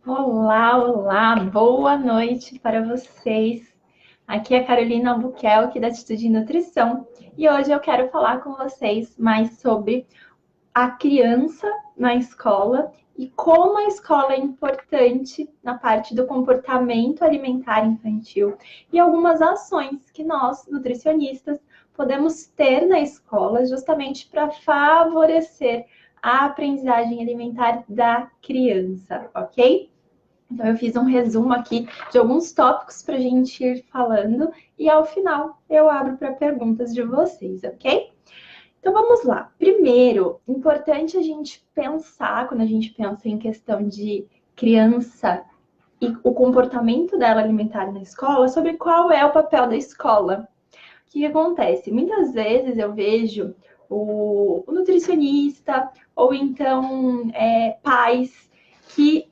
Olá, olá, boa noite para vocês. Aqui é a Carolina Albuquerque da Atitude Nutrição e hoje eu quero falar com vocês mais sobre a criança na escola e como a escola é importante na parte do comportamento alimentar infantil e algumas ações que nós, nutricionistas, podemos ter na escola justamente para favorecer a aprendizagem alimentar da criança, ok? Então, eu fiz um resumo aqui de alguns tópicos para a gente ir falando e ao final eu abro para perguntas de vocês, ok? Então, vamos lá. Primeiro, importante a gente pensar, quando a gente pensa em questão de criança e o comportamento dela alimentar na escola, sobre qual é o papel da escola. O que acontece? Muitas vezes eu vejo o nutricionista ou então pais que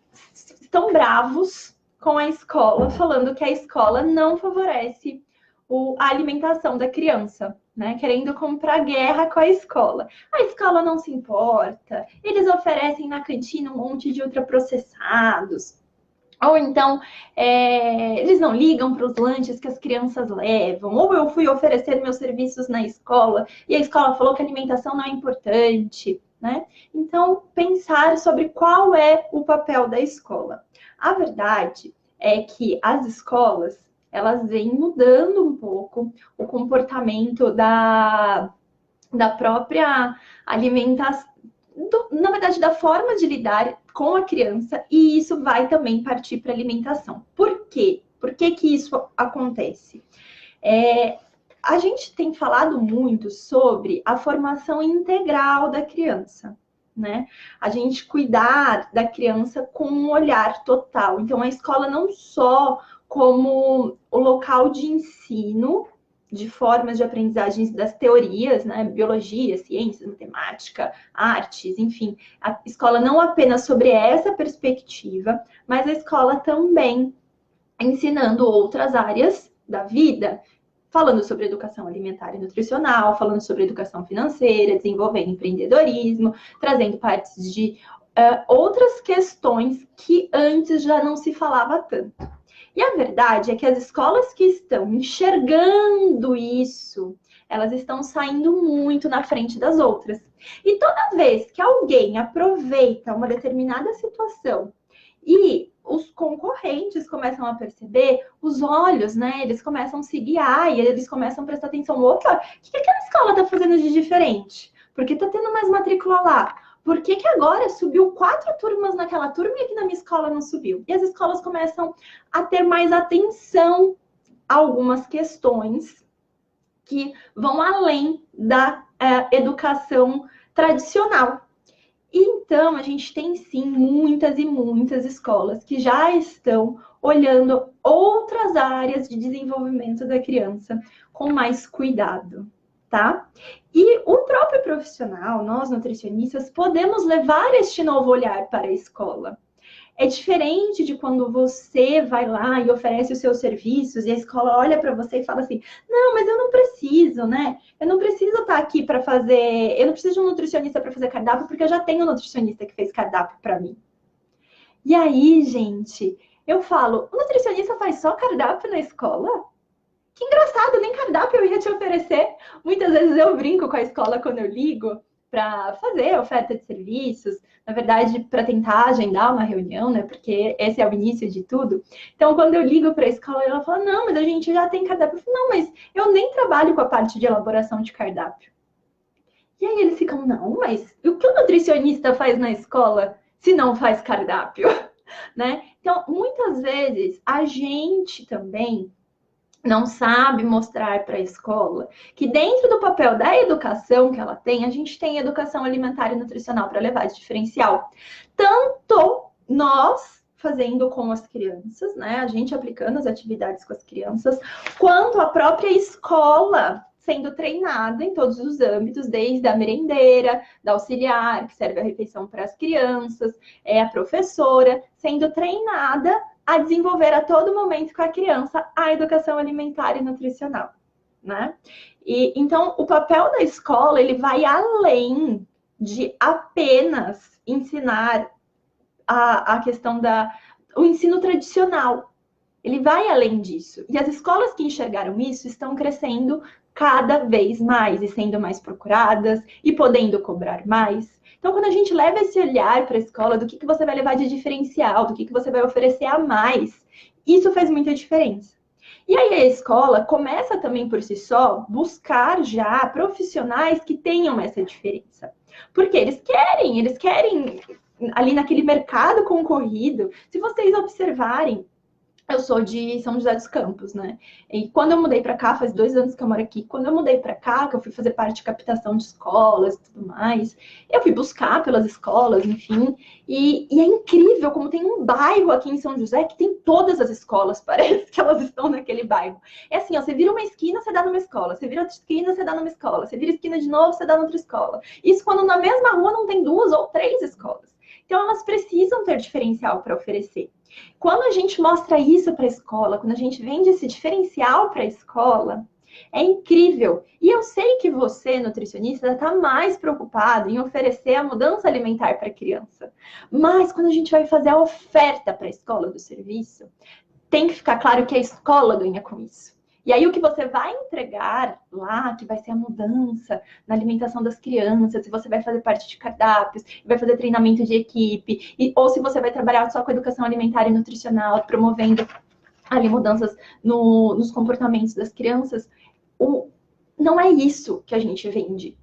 estão bravos com a escola, falando que a escola não favorece a alimentação da criança, né? Querendo comprar guerra com a escola. A escola não se importa, eles oferecem na cantina um monte de ultraprocessados. Ou então, eles não ligam para os lanches que as crianças levam. Ou eu fui oferecer meus serviços na escola e a escola falou que a alimentação não é importante, né? Então, pensar sobre qual é o papel da escola. A verdade é que as escolas, elas vêm mudando um pouco o comportamento da própria alimentação, na verdade, da forma de lidar com a criança, e isso vai também partir para a alimentação. Por quê? Por que que isso acontece? A gente tem falado muito sobre a formação integral da criança, né? A gente cuidar da criança com um olhar total. Então, a escola não só como o local de ensino de formas de aprendizagem das teorias, né? Biologia, ciências, matemática, artes, enfim. A escola não apenas sobre essa perspectiva, mas a escola também ensinando outras áreas da vida, falando sobre educação alimentar e nutricional, falando sobre educação financeira, desenvolvendo empreendedorismo, trazendo partes de outras questões que antes já não se falava tanto. E a verdade é que as escolas que estão enxergando isso, elas estão saindo muito na frente das outras. E toda vez que alguém aproveita uma determinada situação e os concorrentes começam a perceber, os olhos, né? Eles começam a se guiar e eles começam a prestar atenção. Opa, o que aquela escola está fazendo de diferente? Por que está tendo mais matrícula lá? Por que que agora subiu 4 turmas naquela turma e aqui na minha escola não subiu? E as escolas começam a ter mais atenção a algumas questões que vão além da educação tradicional. Então, a gente tem sim muitas e muitas escolas que já estão olhando outras áreas de desenvolvimento da criança com mais cuidado, tá? E o próprio profissional, nós nutricionistas, podemos levar este novo olhar para a escola. É diferente de quando você vai lá e oferece os seus serviços e a escola olha para você e fala assim: não, mas eu não preciso, né? Eu não preciso estar aqui para fazer. Eu não preciso de um nutricionista para fazer cardápio, porque eu já tenho um nutricionista que fez cardápio para mim. E aí, gente, eu falo: o nutricionista faz só cardápio na escola? Que engraçado, nem cardápio eu ia te oferecer. Muitas vezes eu brinco com a escola quando eu ligo para fazer oferta de serviços, na verdade, para tentar agendar uma reunião, né? Porque esse é o início de tudo. Então, quando eu ligo para a escola, ela fala: não, mas a gente já tem cardápio. Eu falo: não, mas eu nem trabalho com a parte de elaboração de cardápio. E aí eles ficam: não, mas o que o nutricionista faz na escola se não faz cardápio? Né? Então, muitas vezes, a gente também não sabe mostrar para a escola que dentro do papel da educação que ela tem, a gente tem educação alimentar e nutricional para levar de diferencial. Tanto nós fazendo com as crianças, né? A gente aplicando as atividades com as crianças, quanto a própria escola sendo treinada em todos os âmbitos, desde a merendeira, da auxiliar, que serve a refeição para as crianças, a professora, sendo treinada a desenvolver a todo momento com a criança a educação alimentar e nutricional, né? E então o papel da escola ele vai além de apenas ensinar a questão o ensino tradicional. Ele vai além disso. E as escolas que enxergaram isso estão crescendo cada vez mais e sendo mais procuradas e podendo cobrar mais. Então, quando a gente leva esse olhar para a escola do que você vai levar de diferencial, do que você vai oferecer a mais, isso faz muita diferença. E aí a escola começa também por si só buscar já profissionais que tenham essa diferença. Porque eles querem ali naquele mercado concorrido. Se vocês observarem, eu sou de São José dos Campos, né? E quando eu mudei para cá, faz 2 anos que eu moro aqui, quando eu mudei para cá, que eu fui fazer parte de captação de escolas e tudo mais, eu fui buscar pelas escolas, enfim, e é incrível como tem um bairro aqui em São José que tem todas as escolas, parece que elas estão naquele bairro. É assim, ó, você vira uma esquina, você dá numa escola, você vira outra esquina, você dá numa escola, você vira esquina de novo, você dá noutra escola. Isso quando na mesma rua não tem 2 ou 3 escolas. Então elas precisam ter diferencial para oferecer. Quando a gente mostra isso para a escola, quando a gente vende esse diferencial para a escola, é incrível. E eu sei que você, nutricionista, está mais preocupado em oferecer a mudança alimentar para a criança. Mas quando a gente vai fazer a oferta para a escola do serviço, tem que ficar claro que a escola ganha com isso. E aí o que você vai entregar lá, que vai ser a mudança na alimentação das crianças, se você vai fazer parte de cardápios, vai fazer treinamento de equipe, ou se você vai trabalhar só com educação alimentar e nutricional, promovendo ali mudanças nos comportamentos das crianças, não é isso que a gente vende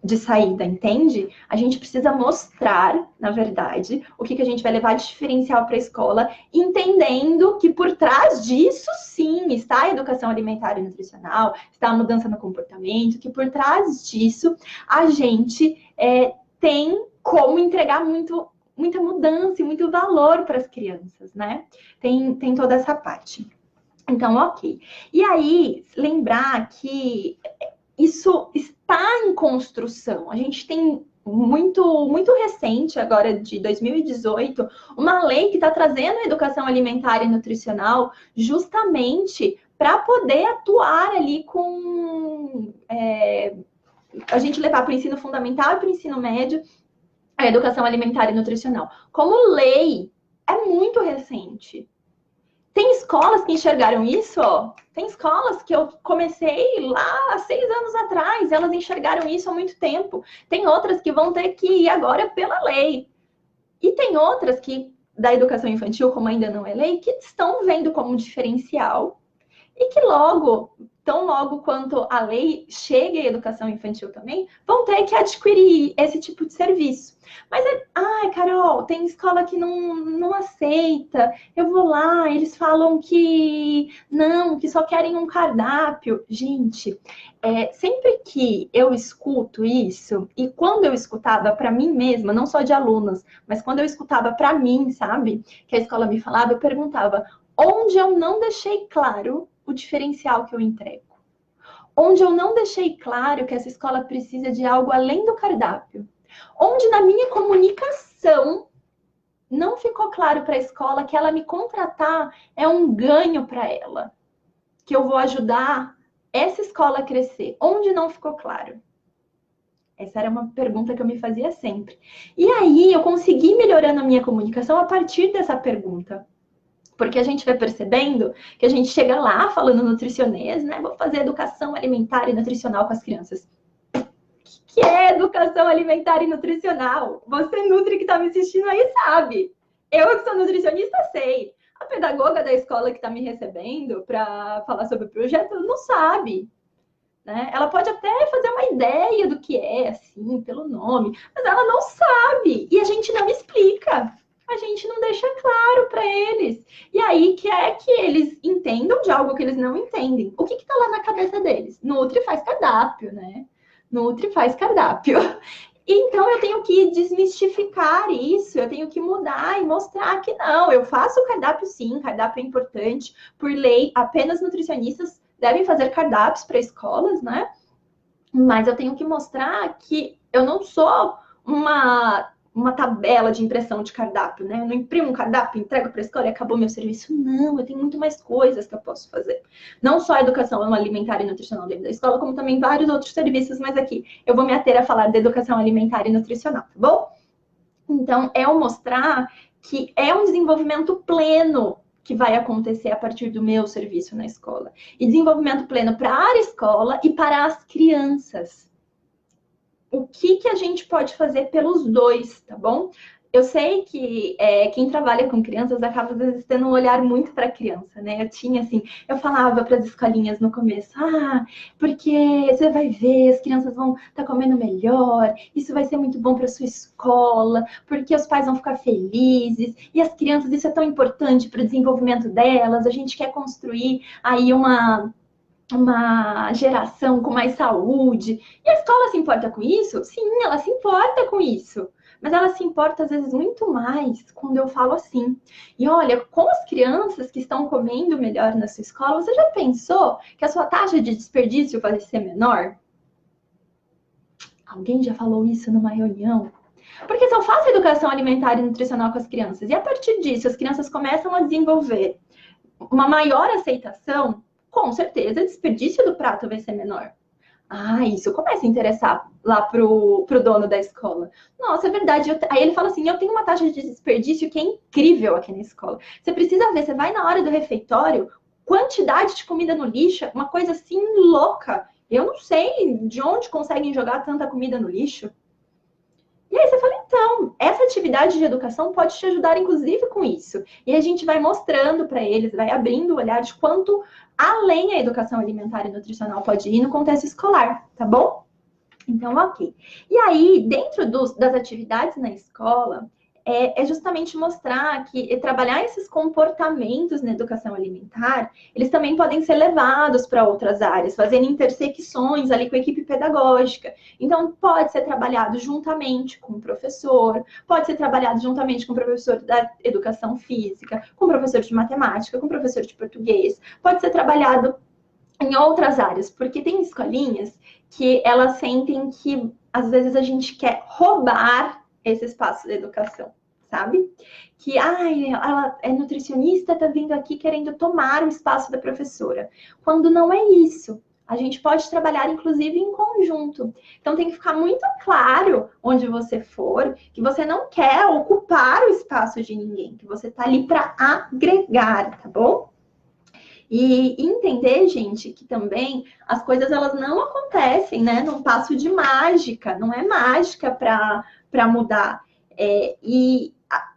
de saída, entende? A gente precisa mostrar, na verdade, o que a gente vai levar de diferencial para a escola, entendendo que por trás disso, sim, está a educação alimentar e nutricional, está a mudança no comportamento, que por trás disso a gente tem como entregar muita mudança e muito valor para as crianças, né? Tem toda essa parte. Então, ok. E aí, lembrar que isso está em construção. A gente tem muito recente, agora de 2018, uma lei que está trazendo a educação alimentar e nutricional justamente para poder atuar ali com a gente levar para o ensino fundamental e para o ensino médio a educação alimentar e nutricional. Como lei, é muito recente. Tem escolas que enxergaram isso, ó. Tem escolas que eu comecei lá há 6 anos atrás, elas enxergaram isso há muito tempo. Tem outras que vão ter que ir agora pela lei. E tem outras que, da educação infantil, como ainda não é lei, que estão vendo como diferencial e que tão logo quanto a lei chegue à educação infantil também, vão ter que adquirir esse tipo de serviço. Mas, Carol, tem escola que não aceita, eu vou lá, eles falam que não, que só querem um cardápio. Gente, sempre que eu escuto isso, e quando eu escutava para mim mesma, não só de alunas, mas quando eu escutava para mim, sabe, que a escola me falava, eu perguntava, onde eu não deixei claro o diferencial que eu entrego? Onde eu não deixei claro que essa escola precisa de algo além do cardápio? Onde na minha comunicação não ficou claro para a escola que ela me contratar é um ganho para ela? Que eu vou ajudar essa escola a crescer? Onde não ficou claro? Essa era uma pergunta que eu me fazia sempre. E aí eu consegui melhorando a minha comunicação a partir dessa pergunta. Porque a gente vai percebendo que a gente chega lá falando nutricionês, né? Vou fazer educação alimentar e nutricional com as crianças. O que é educação alimentar e nutricional? Você, nutri, que está me assistindo aí, sabe. Eu que sou nutricionista, sei. A pedagoga da escola que está me recebendo para falar sobre o projeto não sabe. Né? Ela pode até fazer uma ideia do que é, assim, pelo nome, mas ela não sabe. E a gente não explica. A gente não deixa claro para eles. E aí que eles entendam de algo que eles não entendem. O que está lá na cabeça deles? Nutri faz cardápio, né? Nutri faz cardápio. Então eu tenho que desmistificar isso, eu tenho que mudar e mostrar que não, eu faço cardápio sim, cardápio é importante. Por lei, apenas nutricionistas devem fazer cardápios para escolas, né? Mas eu tenho que mostrar que eu não sou uma tabela de impressão de cardápio, né? Eu não imprimo um cardápio, entrego para a escola e acabou meu serviço. Não, eu tenho muito mais coisas que eu posso fazer. Não só a educação alimentar e nutricional dentro da escola, como também vários outros serviços, mas aqui eu vou me ater a falar de educação alimentar e nutricional, tá bom? Então, é eu mostrar que é um desenvolvimento pleno que vai acontecer a partir do meu serviço na escola. E desenvolvimento pleno para a escola e para as crianças. O que a gente pode fazer pelos dois, tá bom? Eu sei que quem trabalha com crianças acaba, às vezes, tendo um olhar muito para a criança, né? Eu falava para as escolinhas no começo, porque você vai ver, as crianças vão estar comendo melhor, isso vai ser muito bom para sua escola, porque os pais vão ficar felizes, e as crianças, isso é tão importante para o desenvolvimento delas, a gente quer construir aí uma geração com mais saúde. E a escola se importa com isso? Sim, ela se importa com isso. Mas ela se importa, às vezes, muito mais quando eu falo assim. E olha, com as crianças que estão comendo melhor na sua escola, você já pensou que a sua taxa de desperdício vai ser menor? Alguém já falou isso numa reunião? Porque se eu faço educação alimentar e nutricional com as crianças, e a partir disso as crianças começam a desenvolver uma maior aceitação, com certeza o desperdício do prato vai ser menor. Isso começa a interessar lá pro dono da escola. Nossa, é verdade. Aí ele fala assim, eu tenho uma taxa de desperdício que é incrível aqui na escola. Você precisa ver, você vai na hora do refeitório, quantidade de comida no lixo, uma coisa assim louca. Eu não sei de onde conseguem jogar tanta comida no lixo. E aí você fala, então, essa atividade de educação pode te ajudar, inclusive, com isso. E a gente vai mostrando para eles, vai abrindo o olhar de quanto além a educação alimentar e nutricional pode ir no contexto escolar, tá bom? Então, ok. E aí, dentro das atividades na escola, é justamente mostrar que trabalhar esses comportamentos na educação alimentar, eles também podem ser levados para outras áreas, fazendo intersecções ali com a equipe pedagógica. Então, pode ser trabalhado juntamente com o professor, pode ser trabalhado juntamente com o professor da educação física, com o professor de matemática, com o professor de português, pode ser trabalhado em outras áreas, porque tem escolinhas que elas sentem que, às vezes, a gente quer roubar esse espaço da educação, sabe? Que, ela é nutricionista, tá vindo aqui querendo tomar o espaço da professora. Quando não é isso. A gente pode trabalhar, inclusive, em conjunto. Então, tem que ficar muito claro onde você for, que você não quer ocupar o espaço de ninguém, que você tá ali para agregar, tá bom? E entender, gente, que também as coisas elas não acontecem, né, num passo de mágica, não é mágica para mudar.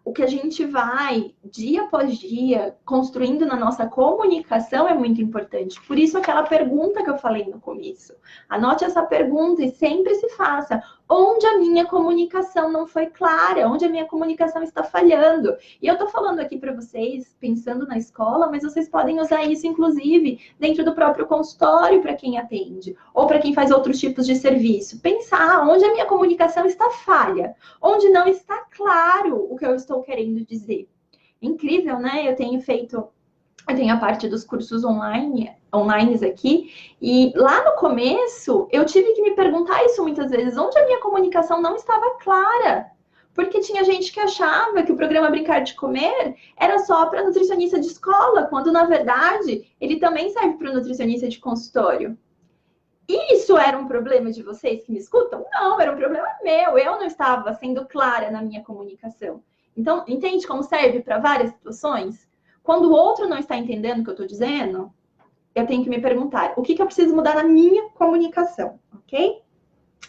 O que a gente vai, dia após dia, construindo na nossa comunicação é muito importante. Por isso, aquela pergunta que eu falei no começo. Anote essa pergunta e sempre se faça. Onde a minha comunicação não foi clara? Onde a minha comunicação está falhando? E eu estou falando aqui para vocês, pensando na escola, mas vocês podem usar isso, inclusive, dentro do próprio consultório para quem atende, ou para quem faz outros tipos de serviço. Pensar onde a minha comunicação está falha, onde não está claro o que eu estou querendo dizer. Incrível, né? Eu tenho a parte dos cursos online aqui, e lá no começo eu tive que me perguntar isso muitas vezes, onde a minha comunicação não estava clara. Porque tinha gente que achava que o programa Brincar de Comer era só para nutricionista de escola, quando na verdade ele também serve para o nutricionista de consultório. E isso era um problema de vocês que me escutam? Não, era um problema meu. Eu não estava sendo clara na minha comunicação. Então, entende como serve para várias situações? Quando o outro não está entendendo o que eu estou dizendo, eu tenho que me perguntar, o que eu preciso mudar na minha comunicação, ok?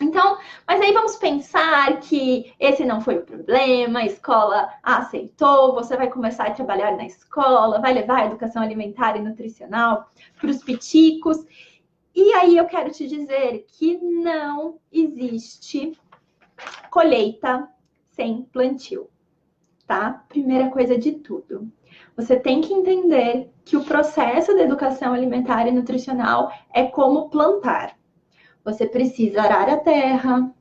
Então, mas aí vamos pensar que esse não foi o problema, a escola aceitou, você vai começar a trabalhar na escola, vai levar a educação alimentar e nutricional para os piticos. E aí eu quero te dizer que não existe colheita sem plantio, tá? Primeira coisa de tudo. Você tem que entender que o processo da educação alimentar e nutricional é como plantar. Você precisa arar a terra,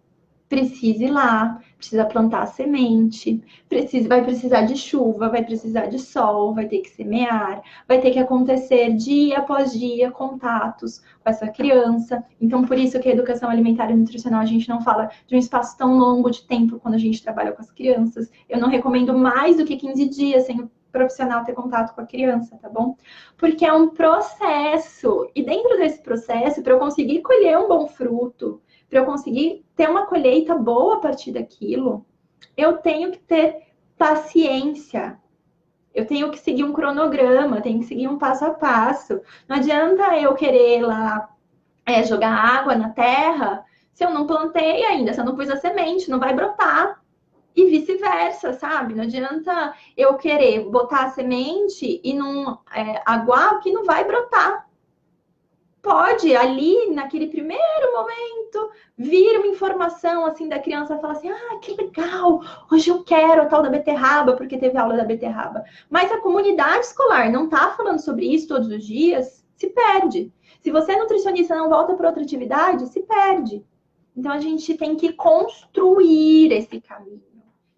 precisa ir lá, precisa plantar a semente, vai precisar de chuva, vai precisar de sol, vai ter que semear, vai ter que acontecer dia após dia contatos com essa criança. Então, por isso que a educação alimentar e nutricional, a gente não fala de um espaço tão longo de tempo quando a gente trabalha com as crianças. Eu não recomendo mais do que 15 dias sem o profissional ter contato com a criança, tá bom? Porque é um processo. E dentro desse processo, para eu conseguir colher um bom fruto, para eu conseguir ter uma colheita boa a partir daquilo, eu tenho que ter paciência. Eu tenho que seguir um cronograma, tenho que seguir um passo a passo. Não adianta eu querer lá jogar água na terra se eu não plantei ainda, se eu não pus a semente, não vai brotar. E vice-versa, sabe? Não adianta eu querer botar a semente e não aguar, que não vai brotar. Pode, ali, naquele primeiro momento, vir uma informação, assim, da criança, falar assim, ah, que legal, hoje eu quero a tal da beterraba, porque teve aula da beterraba. Mas a comunidade escolar não tá falando sobre isso todos os dias, se perde. Se você é nutricionista e não volta para outra atividade, se perde. Então, a gente tem que construir esse caminho.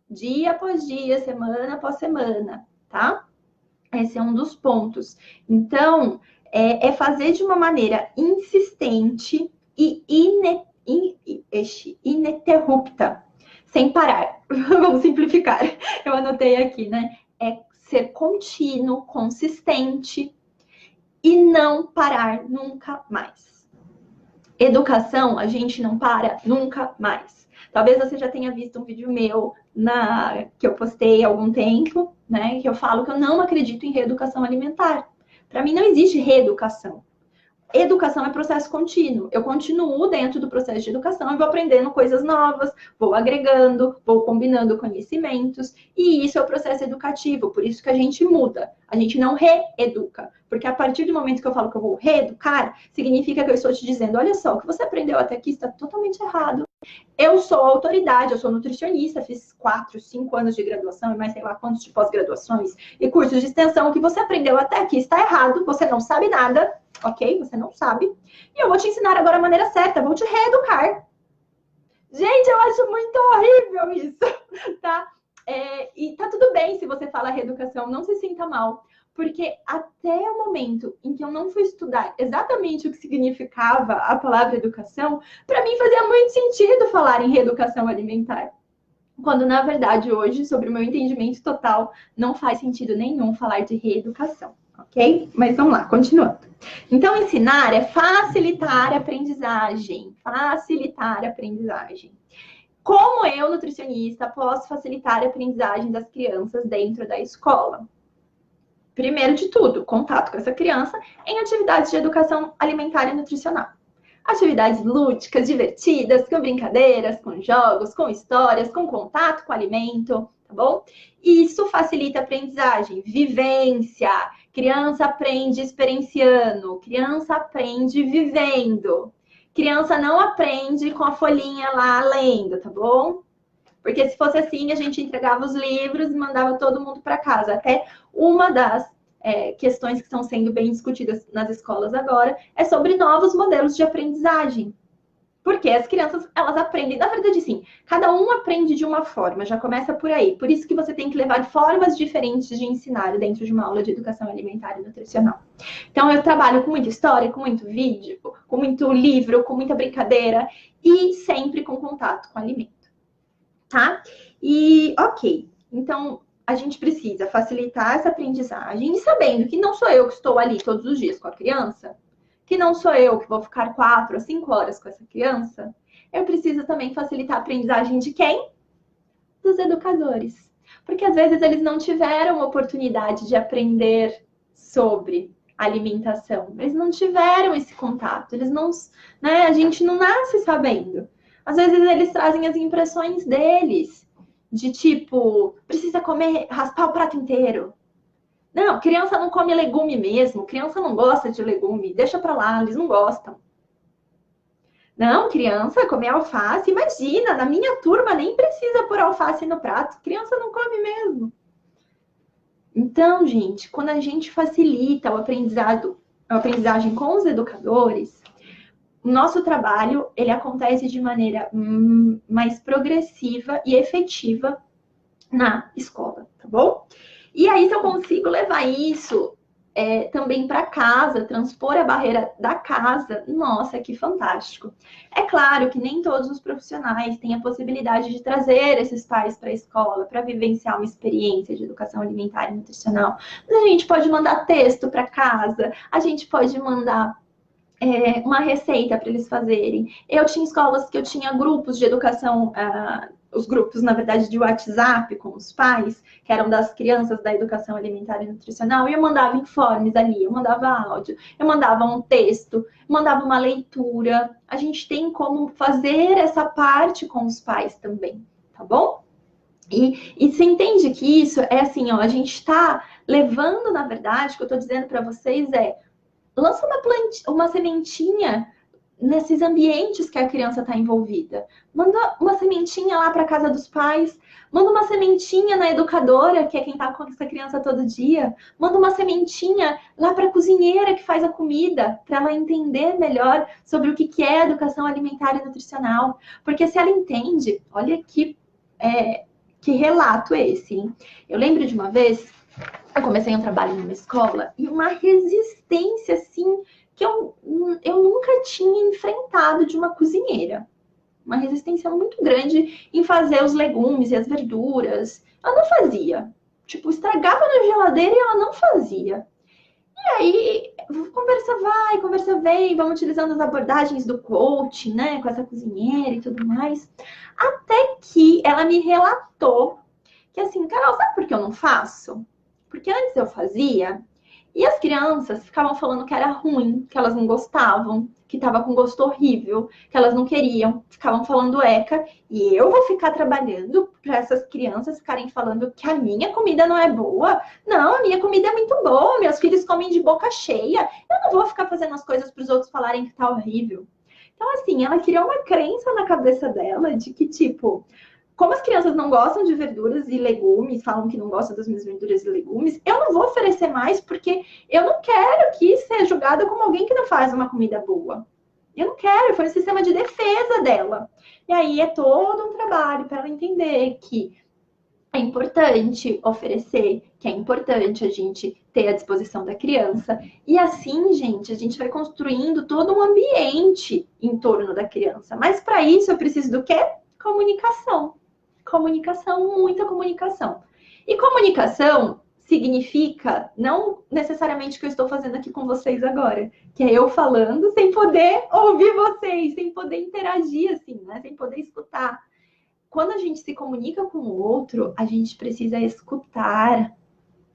Dia após dia, semana após semana, tá? Esse é um dos pontos. Então, é fazer de uma maneira insistente e ininterrupta, sem parar. Vamos simplificar. Eu anotei aqui, né? É ser contínuo, consistente e não parar nunca mais. Educação, a gente não para nunca mais. Talvez você já tenha visto um vídeo meu que eu postei há algum tempo, né? Que eu falo que eu não acredito em reeducação alimentar. Para mim não existe reeducação. Educação é processo contínuo. Eu continuo dentro do processo de educação e vou aprendendo coisas novas, vou agregando, vou combinando conhecimentos. E isso é o processo educativo, por isso que a gente muda. A gente não reeduca. Porque a partir do momento que eu falo que eu vou reeducar, significa que eu estou te dizendo, olha só, o que você aprendeu até aqui está totalmente errado. Eu sou autoridade, eu sou nutricionista, fiz 4, 5 anos de graduação e mais sei lá quantos de pós-graduações e cursos de extensão. O que você aprendeu até aqui está errado, você não sabe nada, ok? Você não sabe. E eu vou te ensinar agora a maneira certa, vou te reeducar. Gente, eu acho muito horrível isso, tá? E tá tudo bem se você fala reeducação, não se sinta mal. Porque até o momento em que eu não fui estudar exatamente o que significava a palavra educação, para mim fazia muito sentido falar em reeducação alimentar. Quando, na verdade, hoje, sobre o meu entendimento total, não faz sentido nenhum falar de reeducação, ok? Mas vamos lá, continuando. Então, ensinar é facilitar a aprendizagem. Facilitar a aprendizagem. Como eu, nutricionista, posso facilitar a aprendizagem das crianças dentro da escola? Primeiro de tudo, contato com essa criança em atividades de educação alimentar e nutricional. Atividades lúdicas, divertidas, com brincadeiras, com jogos, com histórias, com contato com o alimento, tá bom? Isso facilita a aprendizagem, vivência. Criança aprende experienciando, criança aprende vivendo. Criança não aprende com a folhinha lá lendo, tá bom? Porque se fosse assim, a gente entregava os livros e mandava todo mundo para casa. Até uma das questões que estão sendo bem discutidas nas escolas agora é sobre novos modelos de aprendizagem. Porque as crianças, elas aprendem, na verdade, sim, cada um aprende de uma forma, já começa por aí. Por isso que você tem que levar formas diferentes de ensinar dentro de uma aula de educação alimentar e nutricional. Então, eu trabalho com muita história, com muito vídeo, com muito livro, com muita brincadeira e sempre com contato com o alimento. Tá? E, ok, então a gente precisa facilitar essa aprendizagem e sabendo que não sou eu que estou ali todos os dias com a criança, que não sou eu que vou ficar 4 a 5 horas com essa criança, eu preciso também facilitar a aprendizagem de quem? Dos educadores. Porque às vezes eles não tiveram oportunidade de aprender sobre alimentação, eles não tiveram esse contato, eles não, né, a gente não nasce sabendo. Às vezes eles trazem as impressões deles, de tipo, precisa comer, raspar o prato inteiro. Não, criança não come legume mesmo, criança não gosta de legume, deixa pra lá, eles não gostam. Não, criança comer alface, imagina, na minha turma nem precisa pôr alface no prato, criança não come mesmo. Então, gente, quando a gente facilita a aprendizagem com os educadores, o nosso trabalho, ele acontece de maneira mais progressiva e efetiva na escola, tá bom? E aí, se eu consigo levar isso também para casa, transpor a barreira da casa, nossa, que fantástico. É claro que nem todos os profissionais têm a possibilidade de trazer esses pais para a escola, para vivenciar uma experiência de educação alimentar e nutricional. Mas a gente pode mandar texto para casa, a gente pode mandar uma receita para eles fazerem. Eu tinha escolas que eu tinha grupos de educação, os grupos, na verdade, de WhatsApp com os pais, que eram das crianças da educação alimentar e nutricional, e eu mandava informes ali, eu mandava áudio, eu mandava um texto, mandava uma leitura. A gente tem como fazer essa parte com os pais também, tá bom? E você entende que isso é assim, ó, a gente está levando, na verdade, o que eu estou dizendo para vocês lança uma sementinha nesses ambientes que a criança está envolvida. Manda uma sementinha lá para a casa dos pais. Manda uma sementinha na educadora, que é quem está com essa criança todo dia. Manda uma sementinha lá para a cozinheira que faz a comida, para ela entender melhor sobre o que é educação alimentar e nutricional. Porque se ela entende, olha que relato esse, hein? Eu lembro de uma vez, eu comecei um trabalho numa escola e uma resistência, assim, que eu nunca tinha enfrentado de uma cozinheira. Uma resistência muito grande em fazer os legumes e as verduras. Ela não fazia. Tipo, estragava na geladeira e ela não fazia. E aí, conversa vai, conversa vem, vamos utilizando as abordagens do coaching, né, com essa cozinheira e tudo mais. Até que ela me relatou que assim, Carol, sabe por que eu não faço? Porque antes eu fazia e as crianças ficavam falando que era ruim, que elas não gostavam, que estava com gosto horrível, que elas não queriam, ficavam falando eca, e eu vou ficar trabalhando para essas crianças ficarem falando que a minha comida não é boa. Não, a minha comida é muito boa, meus filhos comem de boca cheia. Eu não vou ficar fazendo as coisas para os outros falarem que tá horrível. Então, assim, ela criou uma crença na cabeça dela de que, tipo, como as crianças não gostam de verduras e legumes, falam que não gostam das minhas verduras e legumes, eu não vou oferecer mais porque eu não quero que seja julgada como alguém que não faz uma comida boa. Eu não quero, foi um sistema de defesa dela. E aí é todo um trabalho para ela entender que é importante oferecer, que é importante a gente ter à disposição da criança. E assim, gente, a gente vai construindo todo um ambiente em torno da criança. Mas para isso eu preciso do quê? Comunicação. Comunicação, muita comunicação. E comunicação significa não necessariamente o que eu estou fazendo aqui com vocês agora, que é eu falando sem poder ouvir vocês, sem poder interagir assim, né? Sem poder escutar. Quando a gente se comunica com o outro, a gente precisa escutar.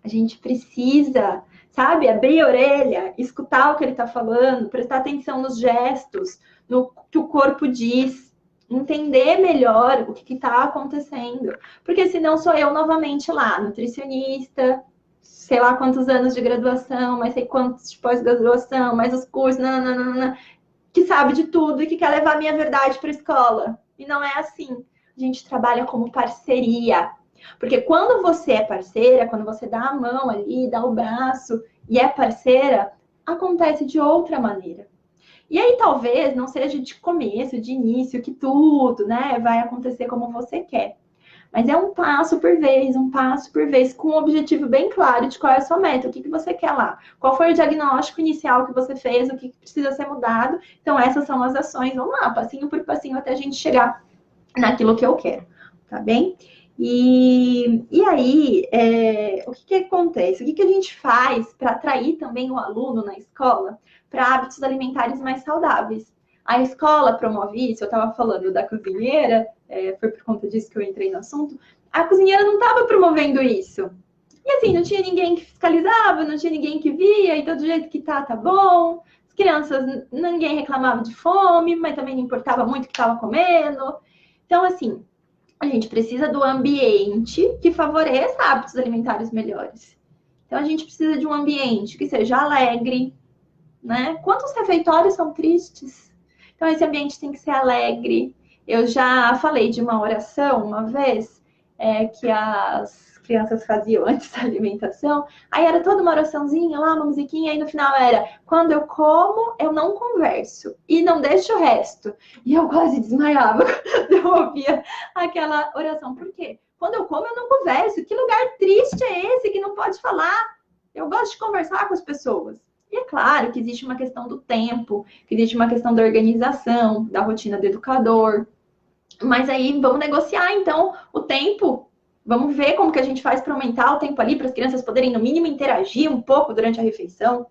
A gente precisa, sabe, abrir a orelha, escutar o que ele está falando, prestar atenção nos gestos, no que o corpo diz, entender melhor o que está acontecendo. Porque senão sou eu novamente lá, nutricionista, sei lá quantos anos de graduação, mas sei quantos de pós-graduação, mais os cursos, nananana, que sabe de tudo e que quer levar a minha verdade para a escola. E não é assim. A gente trabalha como parceria. Porque quando você é parceira, quando você dá a mão ali, dá o braço e é parceira, acontece de outra maneira. E aí talvez não seja de começo, de início, que tudo, né, vai acontecer como você quer. Mas é um passo por vez, com um objetivo bem claro de qual é a sua meta, o que você quer lá. Qual foi o diagnóstico inicial que você fez, o que precisa ser mudado. Então essas são as ações, vamos lá, passinho por passinho até a gente chegar naquilo que eu quero, tá bem? E aí, o que acontece? O que a gente faz para atrair também o aluno na escola para hábitos alimentares mais saudáveis? A escola promove isso, eu estava falando da cozinheira, foi por conta disso que eu entrei no assunto. A cozinheira não estava promovendo isso. E assim, não tinha ninguém que fiscalizava, não tinha ninguém que via, e todo jeito que tá bom. As crianças, ninguém reclamava de fome, mas também não importava muito o que estava comendo. Então, assim, a gente precisa do ambiente que favoreça hábitos alimentares melhores. Então, a gente precisa de um ambiente que seja alegre, né? Quantos refeitórios são tristes? Então, esse ambiente tem que ser alegre. Eu já falei de uma oração uma vez, que as crianças faziam antes da alimentação. Aí era toda uma oraçãozinha lá, uma musiquinha, aí no final era: quando eu como, eu não converso e não deixo o resto. E eu quase desmaiava quando eu ouvia aquela oração. Por quê? Quando eu como, eu não converso. Que lugar triste é esse que não pode falar? Eu gosto de conversar com as pessoas. E é claro que existe uma questão do tempo, que existe uma questão da organização, da rotina do educador. Mas aí vamos negociar, então, o tempo. Vamos ver como que a gente faz para aumentar o tempo ali, para as crianças poderem, no mínimo, interagir um pouco durante a refeição.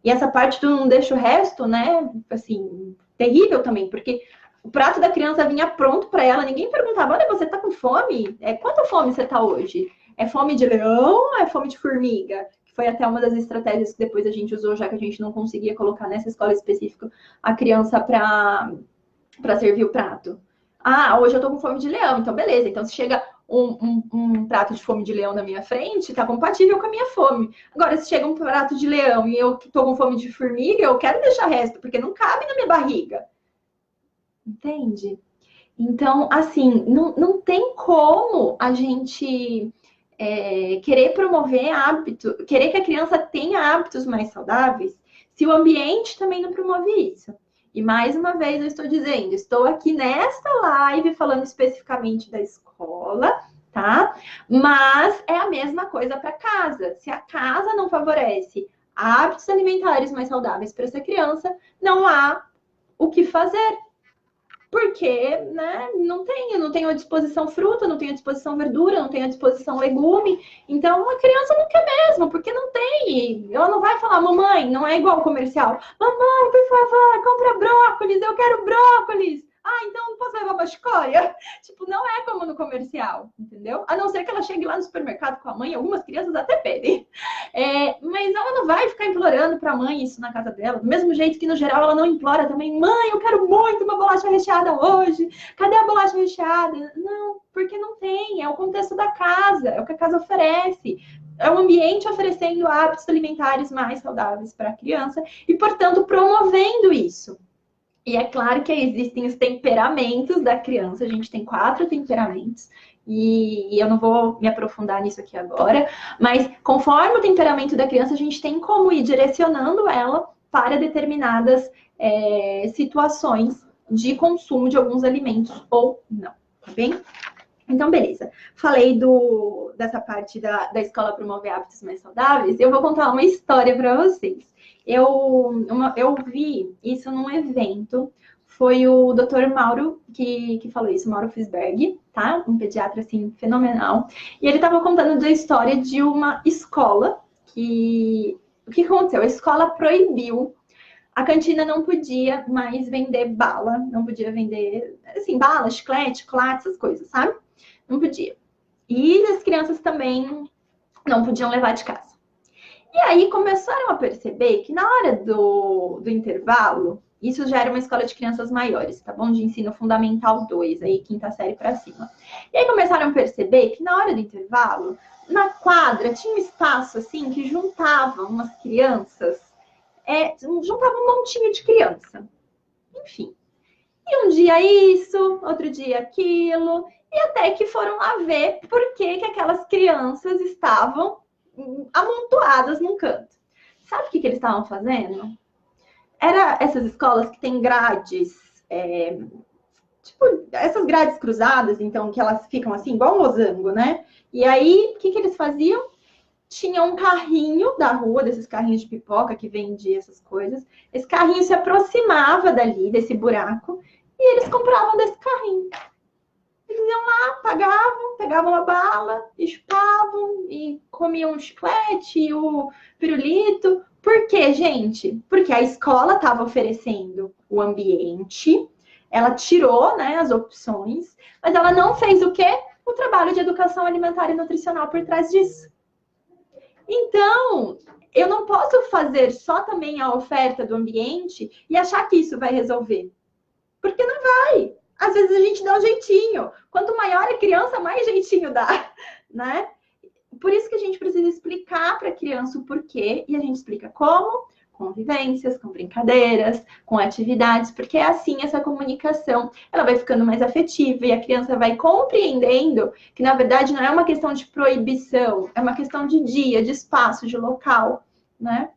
E essa parte do não deixa o resto, né? Assim, terrível também, porque o prato da criança vinha pronto para ela, ninguém perguntava: olha, você tá com fome? Quanta fome você tá hoje? É fome de leão ou é fome de formiga? Foi até uma das estratégias que depois a gente usou, já que a gente não conseguia colocar nessa escola específica a criança para servir o prato. Ah, hoje eu tô com fome de leão, então beleza. Então, se chega um prato de fome de leão na minha frente, tá compatível com a minha fome. Agora, se chega um prato de leão e eu tô com fome de formiga, eu quero deixar resto, porque não cabe na minha barriga. Entende? Então, assim, não tem como a gente querer promover hábito, querer que a criança tenha hábitos mais saudáveis, se o ambiente também não promove isso. E mais uma vez eu estou dizendo, estou aqui nesta live falando especificamente da escola, tá? Mas é a mesma coisa para casa. Se a casa não favorece hábitos alimentares mais saudáveis para essa criança, não há o que fazer. Porque, né, não tenho à disposição fruta, não tenho à disposição verdura, não tenho à disposição legume. Então, a criança não quer mesmo, porque não tem. Ela não vai falar: mamãe, não é igual ao comercial. Mamãe, por favor, compra brócolis, eu quero brócolis. Ah, então não posso levar uma chicória? Tipo, não é como no comercial, entendeu? A não ser que ela chegue lá no supermercado com a mãe, algumas crianças até pedem. Mas ela não vai ficar implorando para a mãe isso na casa dela. Do mesmo jeito que, no geral, ela não implora também: mãe, eu quero muito uma bolacha recheada hoje. Cadê a bolacha recheada? Não, porque não tem. É o contexto da casa, é o que a casa oferece. É o ambiente oferecendo hábitos alimentares mais saudáveis para a criança e, portanto, promovendo isso. E é claro que existem os temperamentos da criança. A gente tem 4 temperamentos. E eu não vou me aprofundar nisso aqui agora. Mas conforme o temperamento da criança, a gente tem como ir direcionando ela para determinadas situações de consumo de alguns alimentos ou não. Tá bem? Então, beleza. Falei dessa parte da escola promover hábitos mais saudáveis. Eu vou contar uma história para vocês. Eu vi isso num evento. Foi o Dr. Mauro que falou isso, Mauro Fisberg, tá? Um pediatra, assim, fenomenal. E ele estava contando da história de uma escola que... O que aconteceu? A escola proibiu. A cantina não podia mais vender bala. Não podia vender, assim, bala, chiclete, chocolate, essas coisas, sabe? Não podia. E as crianças também não podiam levar de casa. E aí começaram a perceber que na hora do intervalo, isso já era uma escola de crianças maiores, tá bom? De ensino fundamental 2, aí quinta série para cima. E aí começaram a perceber que na hora do intervalo, na quadra, tinha um espaço assim que juntava umas crianças, juntava um montinho de criança. Enfim. E um dia isso, outro dia aquilo, e até que foram lá ver por que aquelas crianças estavam amontoadas num canto. Sabe o que eles estavam fazendo? Era essas escolas que têm grades, tipo, essas grades cruzadas, então, que elas ficam assim, igual um losango, né? E aí, o que eles faziam? Tinha um carrinho da rua, desses carrinhos de pipoca que vende essas coisas. Esse carrinho se aproximava dali, desse buraco, e eles compravam desse carrinho. Eles iam lá, pagavam, pegavam a bala, e chupavam, e comiam o chiclete, o pirulito. Por quê, gente? Porque a escola estava oferecendo o ambiente, ela tirou, né, as opções, mas ela não fez o quê? O trabalho de educação alimentar e nutricional por trás disso. Então, eu não posso fazer só também a oferta do ambiente e achar que isso vai resolver. Porque não vai. Às vezes a gente dá um jeitinho. Quanto maior a criança, mais jeitinho dá, né? Por isso que a gente precisa explicar para a criança o porquê, e a gente explica como, com vivências, com brincadeiras, com atividades, porque é assim essa comunicação, ela vai ficando mais afetiva e a criança vai compreendendo que, na verdade, não é uma questão de proibição, é uma questão de dia, de espaço, de local, né?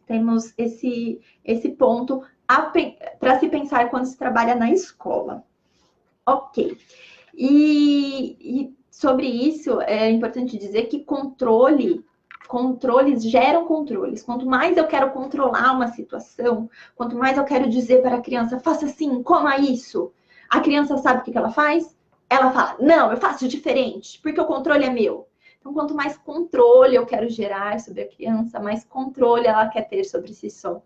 Temos esse ponto para se pensar quando se trabalha na escola. Ok. E sobre isso, é importante dizer que controles geram controles. Quanto mais eu quero controlar uma situação, quanto mais eu quero dizer para a criança: faça assim, coma isso. A criança sabe o que ela faz? Ela fala: não, eu faço diferente, porque o controle é meu. Então, quanto mais controle eu quero gerar sobre a criança, mais controle ela quer ter sobre si só.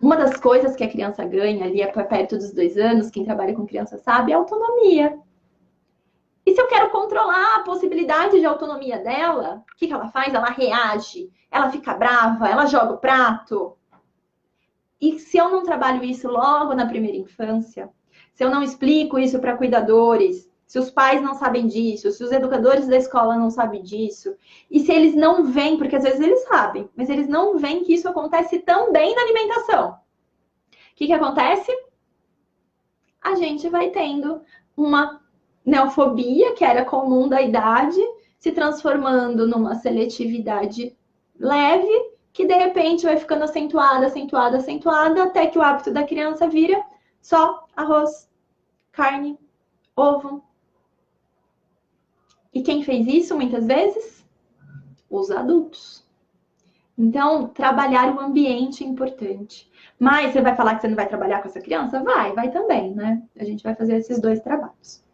Uma das coisas que a criança ganha ali é perto dos 2 anos, quem trabalha com criança sabe, é autonomia. E se eu quero controlar a possibilidade de autonomia dela, o que ela faz? Ela reage, ela fica brava, ela joga o prato. E se eu não trabalho isso logo na primeira infância, se eu não explico isso para cuidadores, se os pais não sabem disso, se os educadores da escola não sabem disso, e se eles não veem, porque às vezes eles sabem, mas eles não veem que isso acontece também na alimentação. O que acontece? A gente vai tendo uma neofobia, que era comum da idade, se transformando numa seletividade leve, que de repente vai ficando acentuada, acentuada, acentuada, até que o hábito da criança vira só arroz, carne, ovo. E quem fez isso muitas vezes? Os adultos. Então, trabalhar o ambiente é importante. Mas você vai falar que você não vai trabalhar com essa criança? Vai também, né? A gente vai fazer esses 2 trabalhos.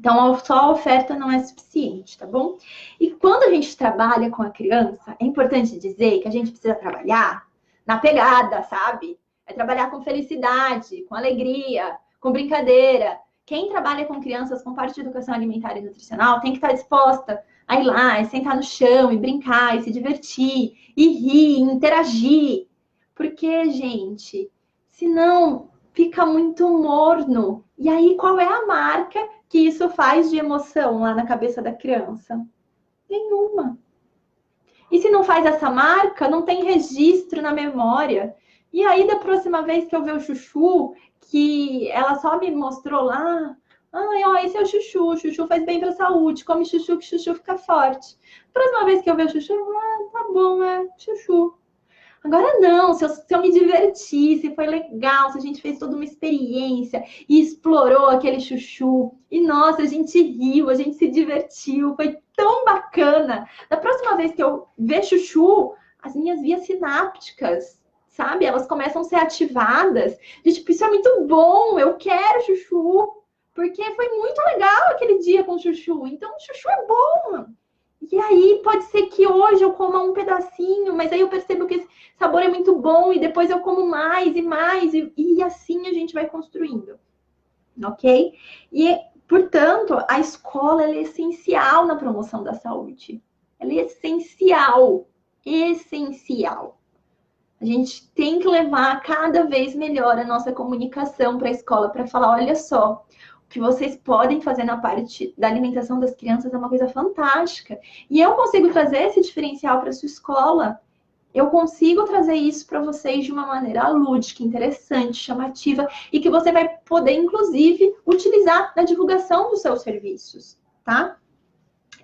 Então, só a oferta não é suficiente, tá bom? E quando a gente trabalha com a criança, é importante dizer que a gente precisa trabalhar na pegada, sabe? É trabalhar com felicidade, com alegria, com brincadeira. Quem trabalha com crianças com parte de educação alimentar e nutricional tem que estar disposta a ir lá, e sentar no chão, e brincar, e se divertir, e rir, e interagir. Porque, gente, senão fica muito morno. E aí, qual é a marca que isso faz de emoção lá na cabeça da criança? Nenhuma. E se não faz essa marca, não tem registro na memória. E aí, da próxima vez que eu ver o chuchu, que ela só me mostrou lá, ó, esse é o chuchu faz bem para a saúde, come chuchu que chuchu fica forte. Próxima vez que eu ver o chuchu, tá bom, é chuchu. Agora não, se eu me diverti, se foi legal, se a gente fez toda uma experiência e explorou aquele chuchu, e nossa, a gente riu, a gente se divertiu, foi tão bacana. Da próxima vez que eu ver chuchu, as minhas vias sinápticas, sabe? Elas começam a ser ativadas. De tipo, isso é muito bom, eu quero chuchu, porque foi muito legal aquele dia com chuchu. Então, chuchu é bom. E aí pode ser que hoje eu coma um pedacinho, mas aí eu percebo que esse sabor é muito bom e depois eu como mais e mais, e assim a gente vai construindo, ok? E, portanto, a escola é essencial na promoção da saúde. Ela é essencial, essencial. A gente tem que levar cada vez melhor a nossa comunicação para a escola, para falar, olha só, o que vocês podem fazer na parte da alimentação das crianças é uma coisa fantástica. E eu consigo trazer esse diferencial para a sua escola. Eu consigo trazer isso para vocês de uma maneira lúdica, interessante, chamativa, e que você vai poder, inclusive, utilizar na divulgação dos seus serviços, tá?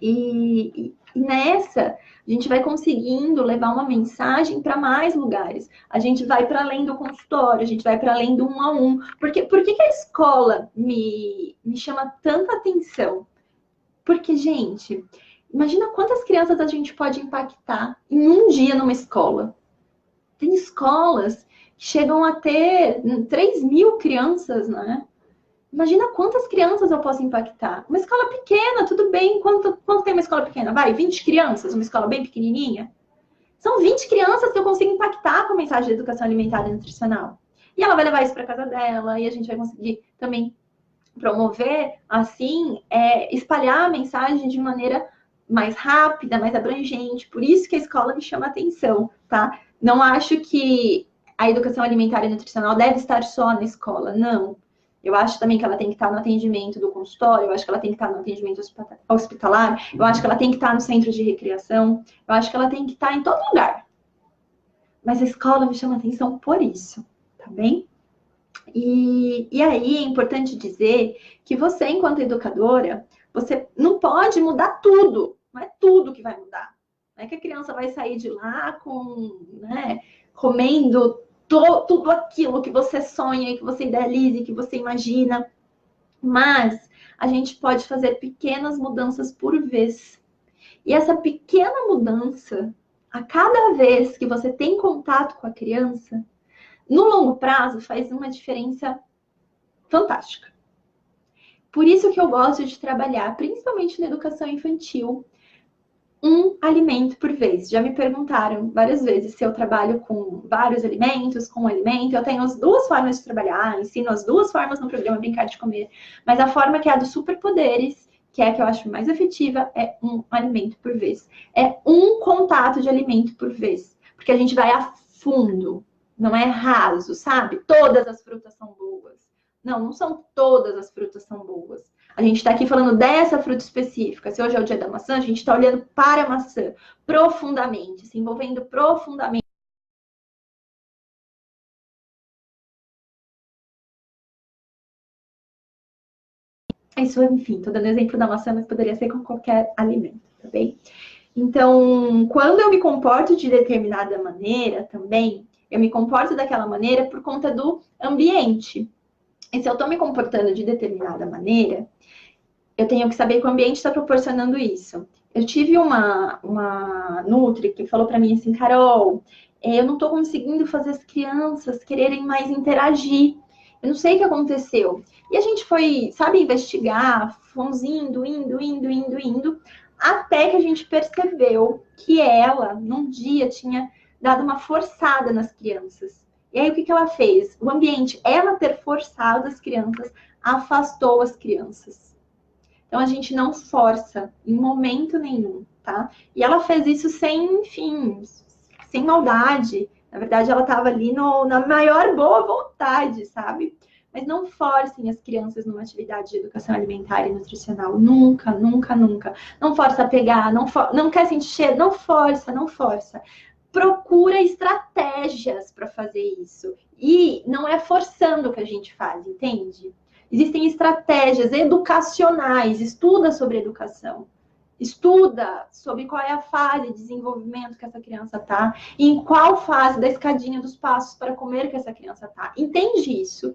E nessa, a gente vai conseguindo levar uma mensagem para mais lugares. A gente vai para além do consultório, a gente vai para além do 1 a 1. Por que a escola me chama tanta atenção? Porque, gente, imagina quantas crianças a gente pode impactar em um dia numa escola. Tem escolas que chegam a ter 3.000 crianças, né? Imagina quantas crianças eu posso impactar. Uma escola pequena, tudo bem. Quanto tem uma escola pequena? Vai, 20 crianças, uma escola bem pequenininha. São 20 crianças que eu consigo impactar com a mensagem de educação alimentar e nutricional. E ela vai levar isso para casa dela, e a gente vai conseguir também promover, assim, espalhar a mensagem de maneira mais rápida, mais abrangente. Por isso que a escola me chama atenção, tá? Não acho que a educação alimentar e nutricional deve estar só na escola, não. Eu acho também que ela tem que estar no atendimento do consultório, eu acho que ela tem que estar no atendimento hospitalar, eu acho que ela tem que estar no centro de recreação, eu acho que ela tem que estar em todo lugar. Mas a escola me chama atenção por isso, tá bem? E aí é importante dizer que você, enquanto educadora, você não pode mudar tudo. Não é tudo que vai mudar. Não é que a criança vai sair de lá comendo tudo aquilo que você sonha, que você idealiza, que você imagina. Mas a gente pode fazer pequenas mudanças por vez. E essa pequena mudança, a cada vez que você tem contato com a criança, no longo prazo faz uma diferença fantástica. Por isso que eu gosto de trabalhar, principalmente na educação infantil, alimento por vez. Já me perguntaram várias vezes se eu trabalho com vários alimentos, com um alimento. Eu tenho as duas formas de trabalhar, ensino as duas formas no programa Brincar de Comer, mas a forma que é a dos superpoderes, que é a que eu acho mais efetiva, é um alimento por vez. É um contato de alimento por vez, porque a gente vai a fundo, não é raso, sabe? Todas as frutas são boas. Não, não são todas as frutas são boas. A gente está aqui falando dessa fruta específica. Se hoje é o dia da maçã, a gente está olhando para a maçã profundamente, se envolvendo profundamente. Isso, enfim, estou dando exemplo da maçã, mas poderia ser com qualquer alimento, tá bem? Então, quando eu me comporto de determinada maneira também, eu me comporto daquela maneira por conta do ambiente. E se eu estou me comportando de determinada maneira, eu tenho que saber que o ambiente está proporcionando isso. Eu tive uma Nutri que falou para mim assim, Carol, eu não estou conseguindo fazer as crianças quererem mais interagir. Eu não sei o que aconteceu. E a gente foi, sabe, investigar, fomos indo, até que a gente percebeu que ela, num dia, tinha dado uma forçada nas crianças. E aí, o que ela fez? O ambiente, ela ter forçado as crianças, afastou as crianças. Então, a gente não força em momento nenhum, tá? E ela fez isso sem, enfim, sem maldade. Na verdade, ela estava ali na maior boa vontade, sabe? Mas não forcem as crianças numa atividade de educação alimentar e nutricional. Nunca, nunca, nunca. Não força a pegar, não quer sentir cheiro, não força, não força. Procura estratégias para fazer isso. E não é forçando que a gente faz, entende? Existem estratégias educacionais, estuda sobre educação. Estuda sobre qual é a fase de desenvolvimento que essa criança está, e em qual fase da escadinha dos passos para comer que essa criança está. Entende isso?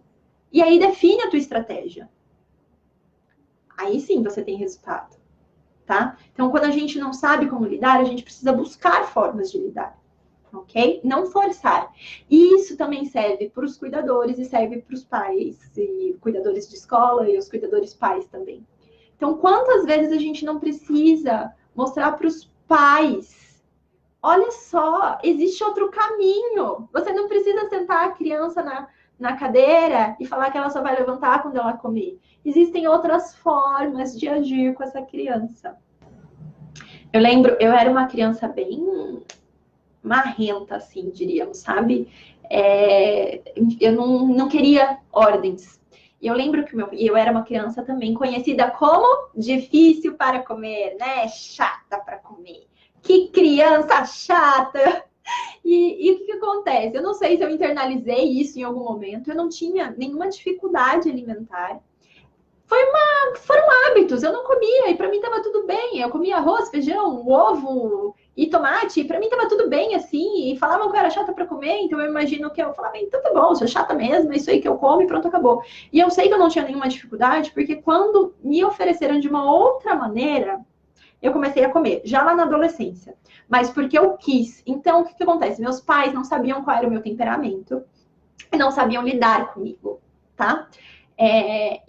E aí define a tua estratégia. Aí sim você tem resultado, tá? Então, quando a gente não sabe como lidar, a gente precisa buscar formas de lidar, ok? Não forçar. E isso também serve para os cuidadores e serve para os pais, e cuidadores de escola e os cuidadores pais também. Então, quantas vezes a gente não precisa mostrar para os pais, olha só, existe outro caminho. Você não precisa sentar a criança na cadeira e falar que ela só vai levantar quando ela comer. Existem outras formas de agir com essa criança. Eu lembro, eu era uma criança bem marrenta, assim, diríamos, sabe? Eu não queria ordens. E eu lembro que eu era uma criança também conhecida como difícil para comer, né? Chata para comer. Que criança chata! E o que acontece? Eu não sei se eu internalizei isso em algum momento. Eu não tinha nenhuma dificuldade alimentar. Foram hábitos. Eu não comia e para mim estava tudo bem. Eu comia arroz, feijão, ovo e tomate. E para mim estava tudo bem assim. E falavam que eu era chata para comer. Então eu imagino que eu falava, então tá bom, sou chata mesmo. É isso aí que eu como e pronto, acabou. E eu sei que eu não tinha nenhuma dificuldade porque quando me ofereceram de uma outra maneira, eu comecei a comer, já lá na adolescência, mas porque eu quis. Então, o que acontece? Meus pais não sabiam qual era o meu temperamento e não sabiam lidar comigo, tá?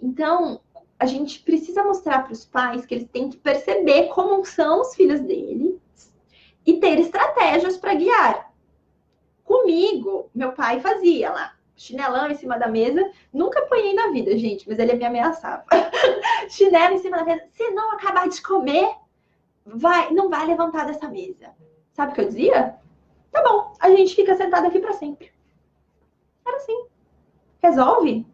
Então, a gente precisa mostrar para os pais que eles têm que perceber como são os filhos deles e ter estratégias para guiar. Comigo, meu pai fazia lá, chinelão em cima da mesa, nunca apanhei na vida, gente, mas ele me ameaçava. Chinelo em cima da mesa, se não acabar de comer, não vai levantar dessa mesa. Sabe o que eu dizia? Tá bom, a gente fica sentado aqui para sempre. Era assim. Resolve?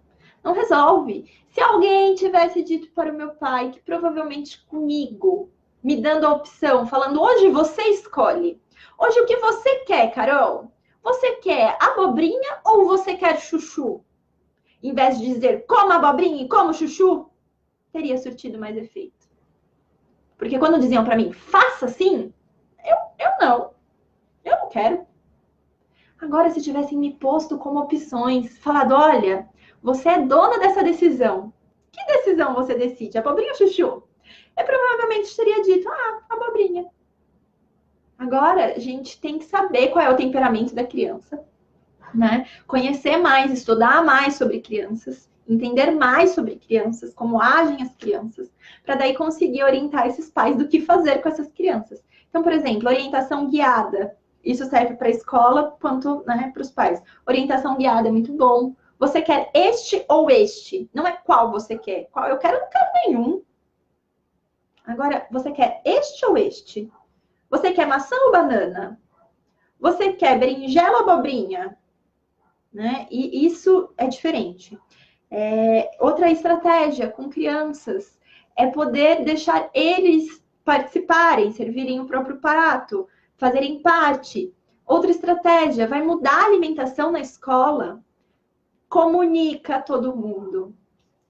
Não resolve. Se alguém tivesse dito para o meu pai que provavelmente comigo, me dando a opção, falando, hoje você escolhe. Hoje o que você quer, Carol? Você quer abobrinha ou você quer chuchu? Em vez de dizer, coma abobrinha e coma chuchu, teria surtido mais efeito. Porque quando diziam para mim, faça assim, eu não quero. Agora, se tivessem me posto como opções, falado, olha, você é dona dessa decisão. Que decisão você decide? Abobrinha ou chuchu? Eu provavelmente teria dito, abobrinha. Agora, a gente tem que saber qual é o temperamento da criança, né? Conhecer mais, estudar mais sobre crianças entender mais sobre crianças, como agem as crianças, para daí conseguir orientar esses pais do que fazer com essas crianças. Então, por exemplo, orientação guiada. Isso serve para a escola quanto, né, para os pais. Orientação guiada é muito bom. Você quer este ou este? Não é qual você quer. Qual eu quero, não quero nenhum. Agora, você quer este ou este? Você quer maçã ou banana? Você quer berinjela ou abobrinha? Né? E isso é diferente. Outra estratégia com crianças é poder deixar eles participarem, servirem o próprio prato, fazerem parte. Outra estratégia, vai mudar a alimentação na escola. Comunica a todo mundo.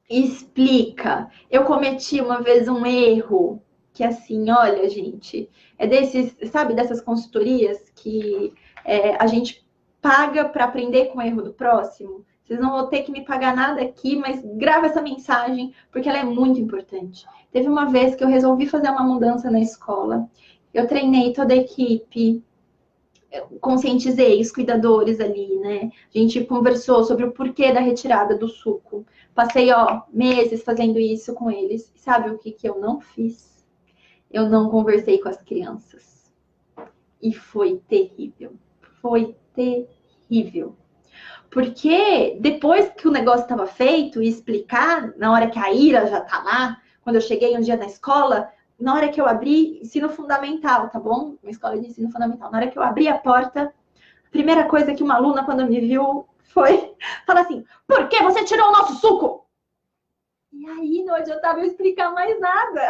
Explica. Eu cometi uma vez um erro, que assim, olha, gente, é desses, sabe, dessas consultorias que a gente paga para aprender com o erro do próximo. Vocês não vão ter que me pagar nada aqui, mas grava essa mensagem, porque ela é muito importante. Teve uma vez que eu resolvi fazer uma mudança na escola. Eu treinei toda a equipe, conscientizei os cuidadores ali, né? A gente conversou sobre o porquê da retirada do suco. Passei, meses fazendo isso com eles. E sabe o que eu não fiz? Eu não conversei com as crianças. E foi terrível. Foi terrível. Porque depois que o negócio estava feito e explicar, na hora que a Ira já tá lá, quando eu cheguei um dia na escola, na hora que eu abri, ensino fundamental, tá bom? Uma escola de ensino fundamental. Na hora que eu abri a porta, a primeira coisa que uma aluna, quando me viu, foi falar assim: por que você tirou o nosso suco? E aí não adiantava eu explicar mais nada,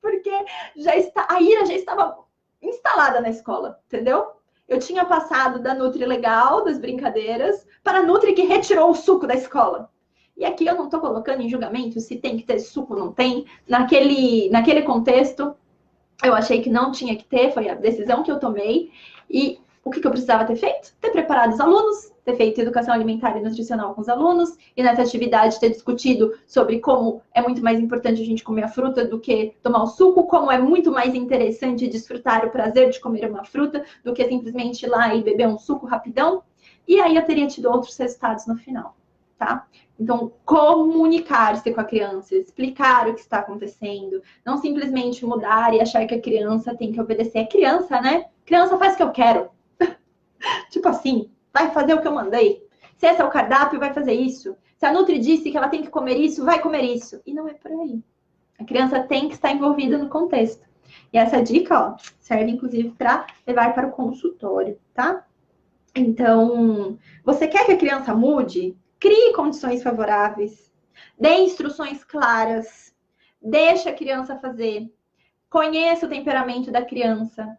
porque a Ira já estava instalada na escola, entendeu? Eu tinha passado da Nutri legal, das brincadeiras, para a Nutri que retirou o suco da escola. E aqui eu não estou colocando em julgamento se tem que ter suco ou não tem. Naquele contexto, eu achei que não tinha que ter, foi a decisão que eu tomei. E o que eu precisava ter feito? Ter preparado os alunos, ter feito educação alimentar e nutricional com os alunos, e nessa atividade ter discutido sobre como é muito mais importante a gente comer a fruta do que tomar o suco, como é muito mais interessante desfrutar o prazer de comer uma fruta do que simplesmente ir lá e beber um suco rapidão. E aí eu teria tido outros resultados no final, tá? Então, comunicar-se com a criança, explicar o que está acontecendo, não simplesmente mudar e achar que a criança tem que obedecer. É criança, né? Criança faz o que eu quero. Tipo assim, vai fazer o que eu mandei. Se esse é o cardápio, vai fazer isso. Se a Nutri disse que ela tem que comer isso, vai comer isso. E não é por aí. A criança tem que estar envolvida no contexto. E essa dica, serve inclusive para levar para o consultório, tá? Então, você quer que a criança mude? Crie condições favoráveis. Dê instruções claras. Deixe a criança fazer. Conheça o temperamento da criança.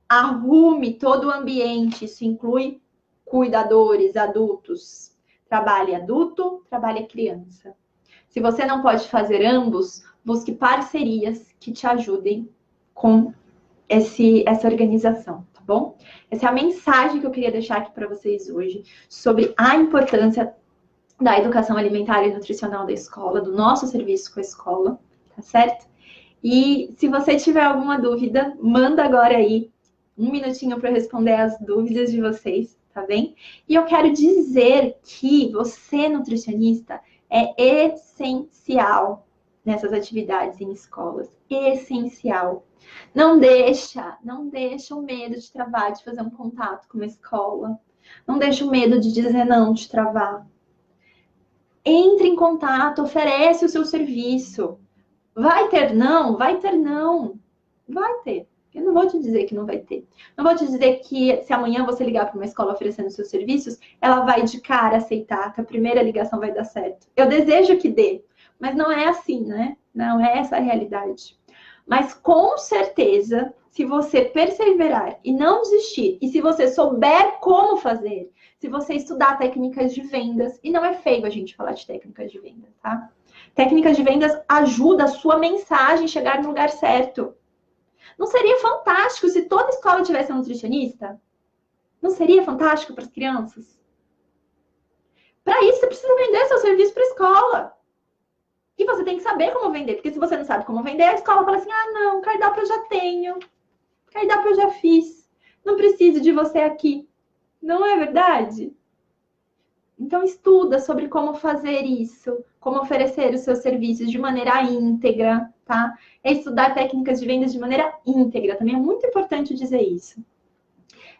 Arrume todo o ambiente. Isso inclui cuidadores, adultos. Trabalhe adulto, trabalhe criança. Se você não pode fazer ambos, busque parcerias que te ajudem com essa organização, tá bom? Essa é a mensagem que eu queria deixar aqui para vocês hoje sobre a importância da educação alimentar e nutricional da escola, do nosso serviço com a escola, tá certo? E se você tiver alguma dúvida, manda agora aí um minutinho para responder as dúvidas de vocês, tá bem? E eu quero dizer que você, nutricionista, é essencial nessas atividades em escolas. Essencial. Não deixa o medo de travar, de fazer um contato com uma escola. Não deixa o medo de dizer não, de travar. Entre em contato, oferece o seu serviço. Vai ter não? Vai ter não. Vai ter. Eu não vou te dizer que não vai ter. Não vou te dizer que se amanhã você ligar para uma escola oferecendo seus serviços, ela vai de cara aceitar, que a primeira ligação vai dar certo. Eu desejo que dê, mas não é assim, né? Não é essa a realidade. Mas com certeza, se você perseverar e não desistir, e se você souber como fazer, se você estudar técnicas de vendas, e não é feio a gente falar de técnicas de vendas, tá? Técnicas de vendas ajudam a sua mensagem a chegar no lugar certo. Não seria fantástico se toda escola tivesse um nutricionista? Não seria fantástico para as crianças? Para isso, você precisa vender seu serviço para a escola. E você tem que saber como vender, porque se você não sabe como vender, a escola fala assim: ah, não, cardápio eu já tenho, cardápio eu já fiz, não preciso de você aqui. Não é verdade? Então, estuda sobre como fazer isso, como oferecer os seus serviços de maneira íntegra, tá? É estudar técnicas de vendas de maneira íntegra, também é muito importante dizer isso.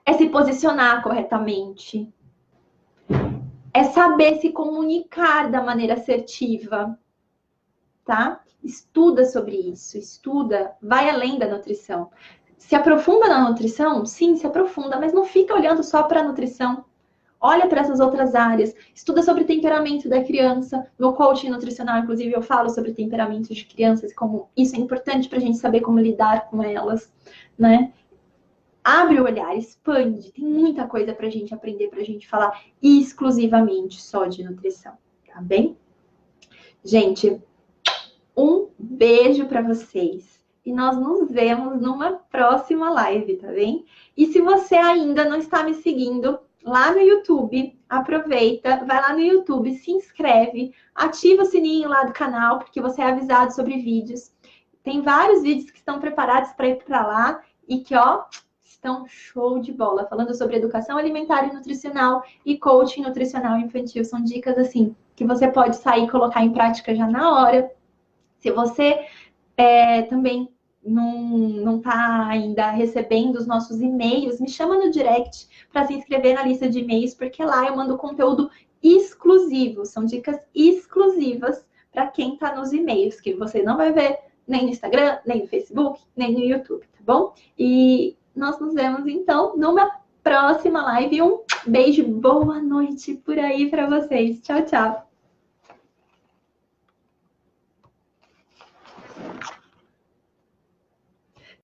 É se posicionar corretamente. É saber se comunicar da maneira assertiva, tá? Estuda sobre isso, estuda, vai além da nutrição. Se aprofunda na nutrição? Sim, se aprofunda, mas não fica olhando só para a nutrição. Olha para essas outras áreas, estuda sobre temperamento da criança. No coaching nutricional, inclusive, eu falo sobre temperamento de crianças, como isso é importante para a gente saber como lidar com elas, né? Abre o olhar, expande, tem muita coisa para a gente aprender, para a gente falar exclusivamente só de nutrição, tá bem? Gente, um beijo para vocês e nós nos vemos numa próxima live, tá bem? E se você ainda não está me seguindo lá no YouTube, aproveita, vai lá no YouTube, se inscreve, ativa o sininho lá do canal, porque você é avisado sobre vídeos. Tem vários vídeos que estão preparados para ir para lá e que, ó, estão show de bola, falando sobre educação alimentar e nutricional e coaching nutricional infantil. São dicas, assim, que você pode sair e colocar em prática já na hora. Se você também não está ainda recebendo os nossos e-mails, me chama no direct para se inscrever na lista de e-mails, porque lá eu mando conteúdo exclusivo, são dicas exclusivas para quem está nos e-mails, que você não vai ver nem no Instagram, nem no Facebook, nem no YouTube, tá bom? E nós nos vemos, então, numa próxima live. Um beijo, boa noite por aí para vocês. Tchau, tchau.